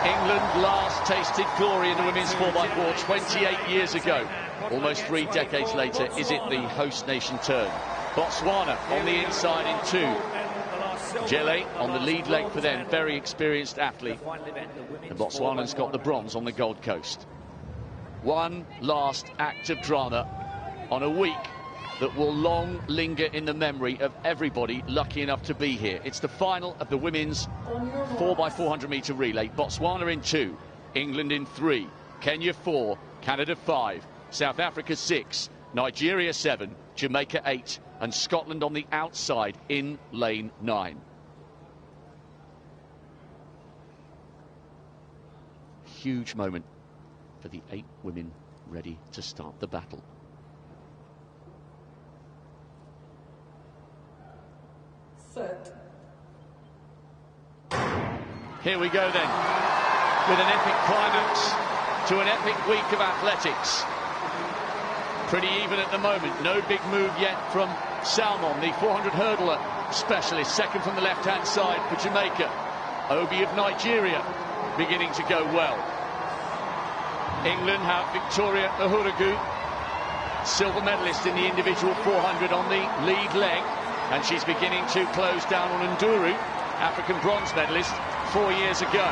England last tasted glory in the women's 4x4 28 years ago. Almost 3 decades later, is it the host nation turn? Botswana on the inside in 2. Jele on the lead leg for them, very experienced athlete. And Botswana's got the bronze on the Gold Coast. One last act of drama on a week that will long linger in the memory of everybody lucky enough to be here. It's the final of the women's 4x400m relay. Botswana in 2, England in 3, Kenya 4, Canada 5, South Africa 6, Nigeria 7, Jamaica 8, and Scotland on the outside in lane 9. Huge moment for the 8 women ready to start the battle. Set. Here we go then, with an epic climax to an epic week of athletics. Pretty even at the moment, no big move yet from Salmon, the 400 hurdler specialist, second from the left-hand side for Jamaica. Obi of Nigeria beginning to go well. England have Victoria Uhuragu, silver medalist in the individual 400 on the lead leg, and she's beginning to close down on Nduru, African bronze medalist 4 years ago.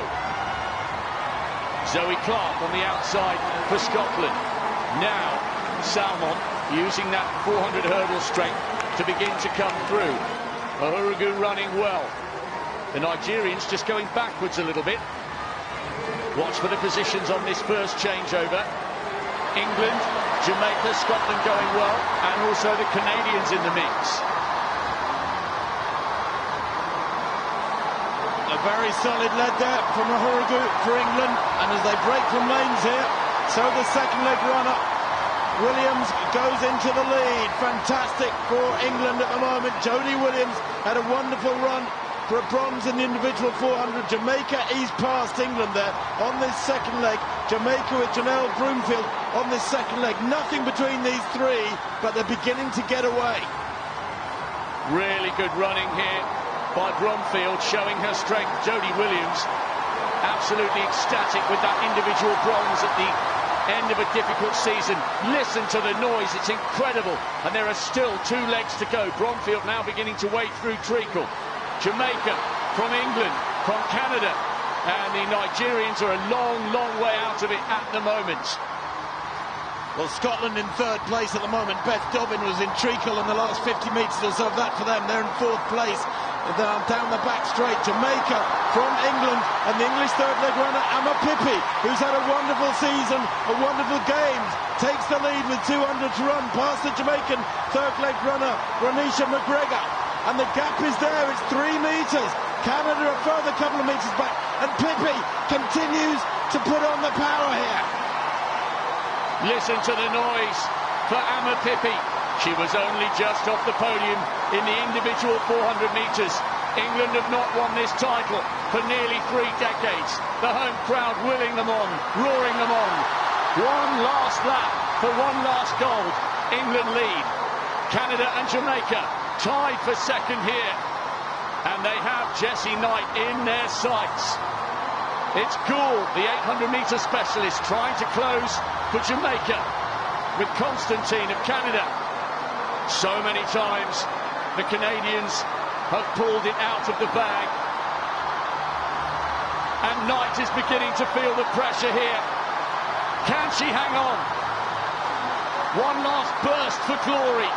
Zoe Clark on the outside for Scotland. Now Salmon using that 400 hurdle strength to begin to come through. Uhuragu running well. The Nigerians just going backwards a little bit. Watch for the positions on this first changeover. England, Jamaica, Scotland going well, and also the Canadians in the mix. A very solid lead there from Uhuragu for England, and as they break from lanes here, so the second leg runner Williams goes into the lead. Fantastic for England at the moment. Jodie Williams had a wonderful run for a bronze in the individual 400. Jamaica eased past England there on this second leg. Jamaica with Janelle Broomfield on this second leg. Nothing between these three, but they're beginning to get away. Really good running here by Bromfield, showing her strength. Jodie Williams absolutely ecstatic with that individual bronze at the end of a difficult season. Listen to the noise, it's incredible, and there are still 2 legs to go. Bromfield now beginning to wade through treacle. Jamaica from England, from Canada, and the Nigerians are a long way out of it at the moment. Well, Scotland in 3rd place at the moment. Beth Dobbin was in treacle in the last 50 metres or so of that for them. They're in 4th place. Down the back straight, Jamaica from England, and the English 3rd leg runner Emma Pippi, who's had a wonderful season, a wonderful games, takes the lead with 200 to run past the Jamaican 3rd leg runner Ronisha McGregor, and the gap is there, it's 3 metres. Canada a further couple of metres back, and Pippi continues to put on the power here. Listen to the noise for Emma Pippi. She was only just off the podium in the individual 400 metres. England have not won this title for nearly 3 decades. The home crowd willing them on, roaring them on. One last lap for one last gold. England lead. Canada and Jamaica tied for second here. And they have Jessie Knight in their sights. It's Gould, the 800-metre specialist, trying to close for Jamaica with Constantine of Canada. So many times the Canadians have pulled it out of the bag, and Knight is beginning to feel the pressure here. Can she hang on? One last burst for glory.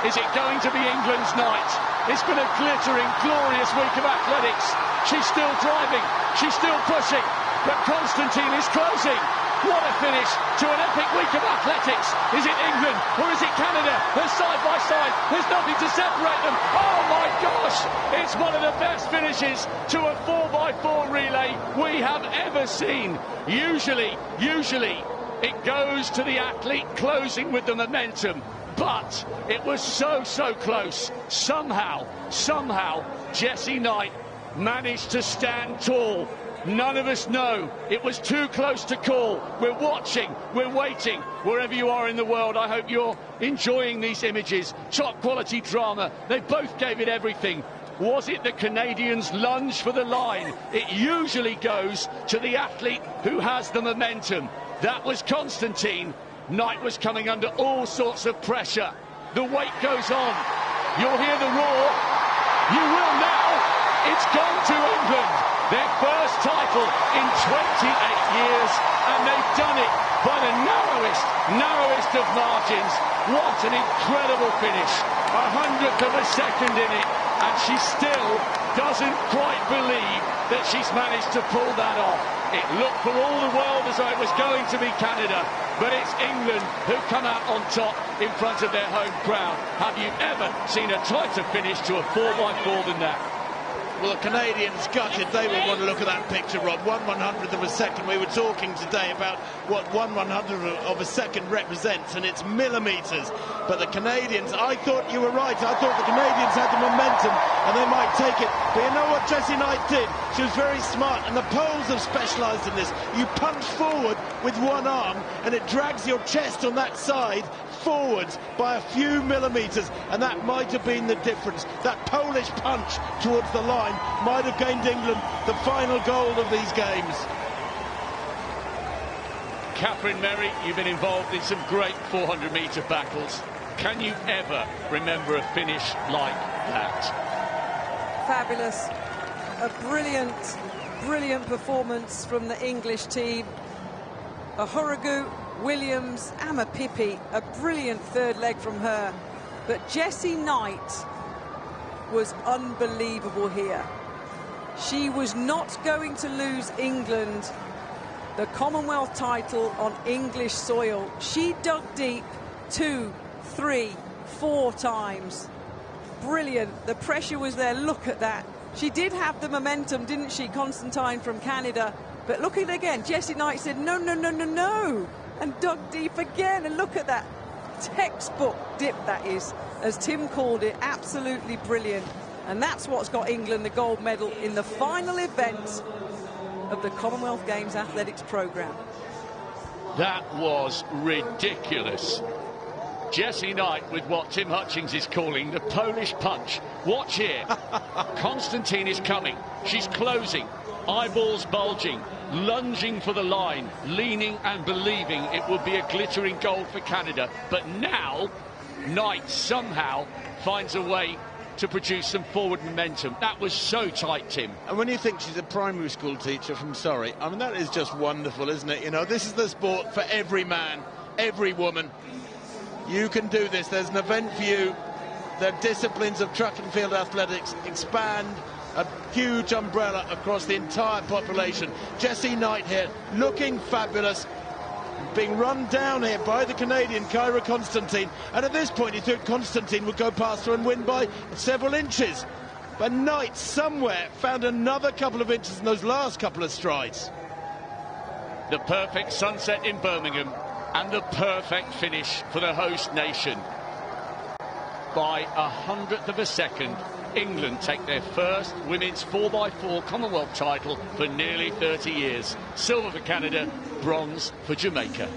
Is it going to be England's night? It's been a glittering, glorious week of athletics. She's still driving, she's still pushing, but Constantine is closing. What a finish to an epic week of athletics. Is it England or is it Canada? They're side by side. There's nothing to separate them. Oh my gosh! It's one of the best finishes to a 4x4 relay we have ever seen. Usually, it goes to the athlete closing with the momentum. But it was so close. Somehow, Jessie Knight managed to stand tall. None of us know. It was too close to call. We're watching, we're waiting. Wherever you are in the world, I hope you're enjoying these images. Top quality drama. They both gave it everything. Was it the Canadians' lunge for the line? It usually goes to the athlete who has the momentum. That was Constantine. Knight was coming under all sorts of pressure. The weight goes on. You'll hear the roar. You will now. It's gone to England. Their first title in 28 years, and they've done it by the narrowest of margins. What an incredible finish. 100th of a second in it, and she still doesn't quite believe that she's managed to pull that off. It looked for all the world as though it was going to be Canada, but it's England who come out on top in front of their home crowd. Have you ever seen a tighter finish to a 4x4 than that? Well, the Canadians gutted. They would want to look at that picture, Rob. 1/100th of a second. We were talking today about what 1/100th of a second represents, and it's millimetres. But the Canadians, I thought you were right. I thought the Canadians had the momentum, and they might take it. But you know what Jessie Knight did? She was very smart, and the Poles have specialised in this. You punch forward with one arm, and it drags your chest on that side forwards by a few millimetres, and that might have been the difference. That Polish punch towards the line might have gained England the final goal of these games. Catherine Merry, you've been involved in some great 400-metre battles. Can you ever remember a finish like that? Fabulous. A brilliant performance from the English team. Ahuragu, Williams, Amma Pippi, a brilliant third leg from her. But Jessie Knight was unbelievable here. She was not going to lose England the Commonwealth title on English soil. She dug deep 2, 3, 4 times. Brilliant. The pressure was there. Look at that. She did have the momentum, didn't she, Constantine from Canada? But look at it again. Jessie Knight said, no, no, no, no, no, and dug deep again. And look at that. Textbook dip, that is, as Tim called it. Absolutely brilliant. And that's what's got England the gold medal in the final event of the Commonwealth Games athletics programme. That was ridiculous. Jessie Knight with what Tim Hutchings is calling the Polish punch. Watch here. Constantine is coming. She's closing. Eyeballs bulging. Lunging for the line. Leaning and believing it would be a glittering gold for Canada. But now, Knight somehow finds a way to produce some forward momentum. That was so tight, Tim. And when you think she's a primary school teacher from Surrey, I mean, that is just wonderful, isn't it? You know, this is the sport for every man, every woman. You can do this. There's an event for you. The disciplines of track and field athletics expand a huge umbrella across the entire population. Jessie Knight here, looking fabulous, being run down here by the Canadian Kyra Constantine, and at this point you thought Constantine would go past her and win by several inches, but Knight somewhere found another couple of inches in those last couple of strides. The perfect sunset in Birmingham and the perfect finish for the host nation. By 100th of a second, England take their first women's 4x4 Commonwealth title for nearly 30 years. Silver for Canada, bronze for Jamaica.